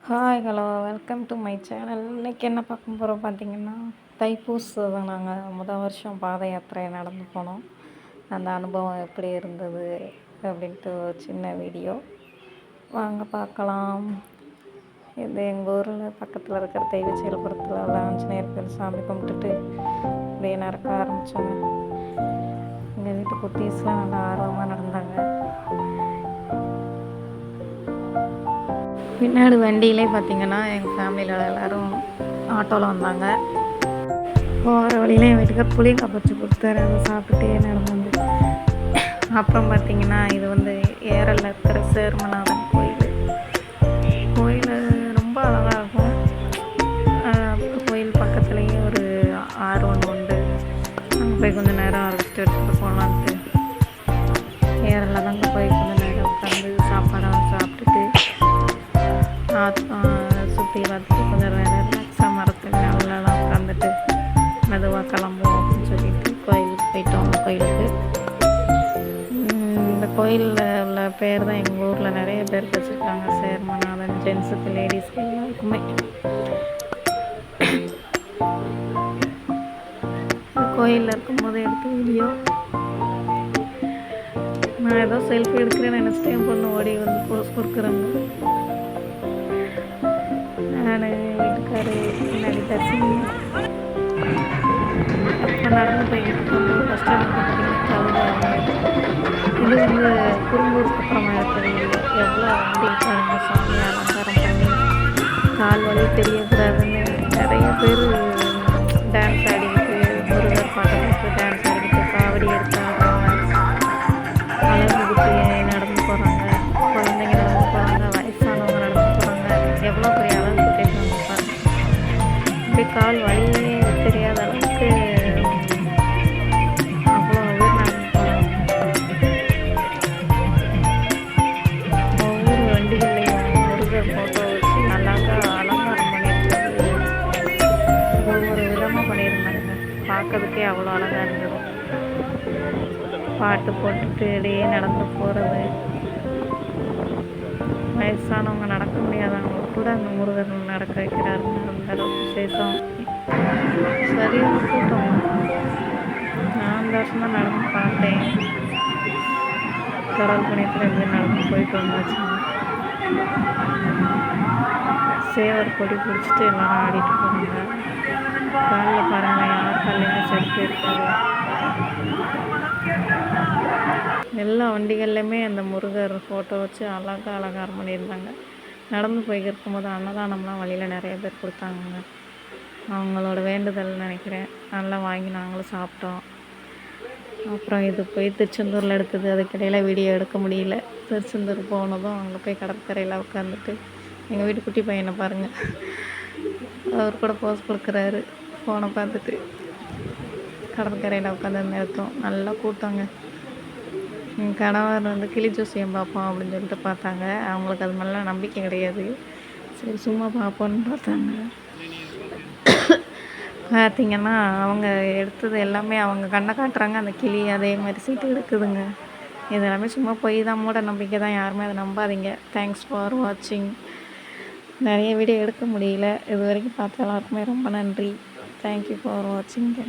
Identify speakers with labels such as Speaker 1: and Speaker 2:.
Speaker 1: Hi hello welcome to my channel. இன்றைக்கி என்ன பார்க்க போகிறோம் பார்த்தீங்கன்னா, தைப்பூசம் நாங்கள் வருஷம் பாத யாத்திரை நடந்து போனோம். அந்த அனுபவம் எப்படி இருந்தது அப்படின்ட்டு ஒரு சின்ன வீடியோ வாங்க பார்க்கலாம். இது எங்கள் ஊரில் பக்கத்தில் இருக்கிற தெய்வச்செயல்புரத்தில் ஆஞ்சநேயர் கோயில் சாமி கும்பிட்டுட்டு அப்படியே நடக்க ஆரம்பித்தோங்க. எங்கள் வீட்டு குட்டீஸ்லாம் நல்லா ஆர்வமாக நடந்தாங்க. பின்னாடி வண்டியிலே பார்த்திங்கன்னா எங்கள் ஃபேமிலியில் எல்லோரும் ஆட்டோவில் வந்தாங்க. போகிற வழியிலே என் வீட்டுக்கார் புளியங்காய் பறிச்சு கொடுத்தாரு. அதை சாப்பிட்டுட்டே நடந்து வந்து அப்புறம் பார்த்திங்கன்னா இது வந்து ஏரலில் இருக்கிற சேர்மநாதன் கோயில். கோயில் ரொம்ப அழகாக இருக்கும். கோயில் பக்கத்துலேயே ஒரு ஆறு ஒன்று உண்டு. அங்கே போய் கொஞ்சம் நேரம் ரெஸ்ட் எடுத்துகிட்டு போகலான்ட்டு ஏரலில் தாங்க போய் கொஞ்சம் நேரம் உட்காந்து சாப்பாடெல்லாம் சாப்பிட்டுட்டு சுற்றி பார்த்துட்டு கொஞ்சம் நேரம் ரிலாக்ஸாக மரத்துக்கு நல்லலாம் உட்காந்துட்டு மெதுவாக கிளம்புவோம் அப்படின்னு சொல்லிட்டு கோயிலுக்கு போயிட்டோம். கோயிலுக்கு இந்த கோயிலில் உள்ள பேர் தான் எங்கள் ஊரில் நிறைய பேர் வச்சுருக்காங்க. சேர்மநாதன் ஜென்ஸுக்கு லேடிஸ்க்கு எல்லாருக்குமே. கோயிலில் இருக்கும்போது எடுத்த வீடியோ. நான் ஏதோ செல்ஃபி எடுக்கிறேன்னு நினச்சிட்டு என் பொண்ணு ஓடி வந்து போஸ் கொடுக்குறாங்க. நான் வீட்டுக்காரு பின்னாடி தரிசனி அப்போ நடந்து போய்கிட்டு இருக்கும்போது ஃபஸ்ட் டைம் பார்த்தீங்கன்னா இது வந்து குறும்பூருக்கு அப்புறமா இருக்கிறது எவ்வளோ வண்டி பாருங்க. சாமி அலங்காரம் பண்ணி கால் வலி தெரியக்கூடாதுன்னு நிறைய பேர் டான்ஸ் ஆடிக்கிட்டு முருகர் பாட்டுக்கு டான்ஸ் ஆடிக்கிட்டு காவடி எடுத்து ஆடுறாங்க. அழகு குத்தி நடந்து போகிறாங்க. குழந்தைங்க நடந்து போகிறாங்க. வயசானவங்க நடந்து போகிறாங்க. எவ்வளோ பெரிய அழகு குத்திருக்காங்க பாருங்க. அப்படியே கால் வலியே தெரியாத அளவுக்கு அவ்வளோ பேர் நடந்து போகிறாங்க. ஒவ்வொரு வண்டிகள்லையும் முருகர் ஃபோட்டோ வச்சு நல்லாக்கா அலங்காரம் பண்ணியிருந்தது. ஒவ்வொரு விதமாக பண்ணியிருந்தாங்க. பார்க்கறதுக்கே அவ்வளோ அழகாக இருந்தது. பாட்டு போட்டுட்டு இடையே நடந்து போகிறது. வயசானவங்க நடக்க முடியாதவங்க கூட அந்த முருகர் நடக்க வைக்கிறாருங்க. அந்த அளவுக்கு விசேஷம். சரியான கூட்டம். நான் அந்த வருஷம் தான் நடந்து பார்த்தேன். கடல் புண்ணியத்தில் எப்படி நடந்து போயிட்டு வந்தாச்சுங்க. சேவர் கொடி பிடிச்சிட்டு எல்லாம் ஆடிட்டு போகிறாங்க. காலில் பாருங்கள், யார் காலையுமே செருப்பு இருக்காது. எல்லா வண்டிகள்லையுமே அந்த முருகர் ஃபோட்டோ வச்சு அழகாக அலங்காரம் பண்ணியிருந்தாங்க. நடந்து போய்கிருக்கும் போது அன்னதானம்லாம் வழியில் நிறைய பேர் கொடுத்தாங்க. அவங்களோட வேண்டுதல் நினைக்கிறேன். நல்லா வாங்கி நாங்களும் சாப்பிட்டோம். அப்புறம் இது போய் திருச்செந்தூரில் எடுத்தது. அதுக்கிடையில் வீடியோ எடுக்க முடியல. திருச்செந்தூர் போனதும் அங்கே போய் கடற்கரையில் உட்காந்துட்டு எங்கள் வீட்டு குட்டி பையனை பாருங்கள், அவர் கூட போஸ் கொடுக்குறாரு ஃபோனை பார்த்துட்டு. கடற்கரையில் உட்காந்து எடுத்தோம். நல்லா கூட்டங்க. என் கணவர் வந்து கிளி ஜோசியம் பார்ப்போம் அப்படின்னு சொல்லிட்டு பார்த்தாங்க. அவங்களுக்கு அது மாதிரிலாம் நம்பிக்கை கிடையாது. சரி சும்மா பார்ப்போன்னு பார்த்தாங்க. பார்த்திங்கன்னா அவங்க எடுத்தது எல்லாமே அவங்க கண்ணை காட்டுறாங்க. அந்த கிளி அதே மாதிரி சீட்டு எடுக்குதுங்க. இது எல்லாமே சும்மா போய் தான், மூட நம்பிக்கை தான். யாருமே அதை நம்பாதீங்க. தேங்க்ஸ் ஃபார் வாட்சிங். நிறைய வீடியோ எடுக்க முடியல. இது வரைக்கும் பார்த்த எல்லாருக்குமே ரொம்ப நன்றி. Thank you for வாட்சிங்க.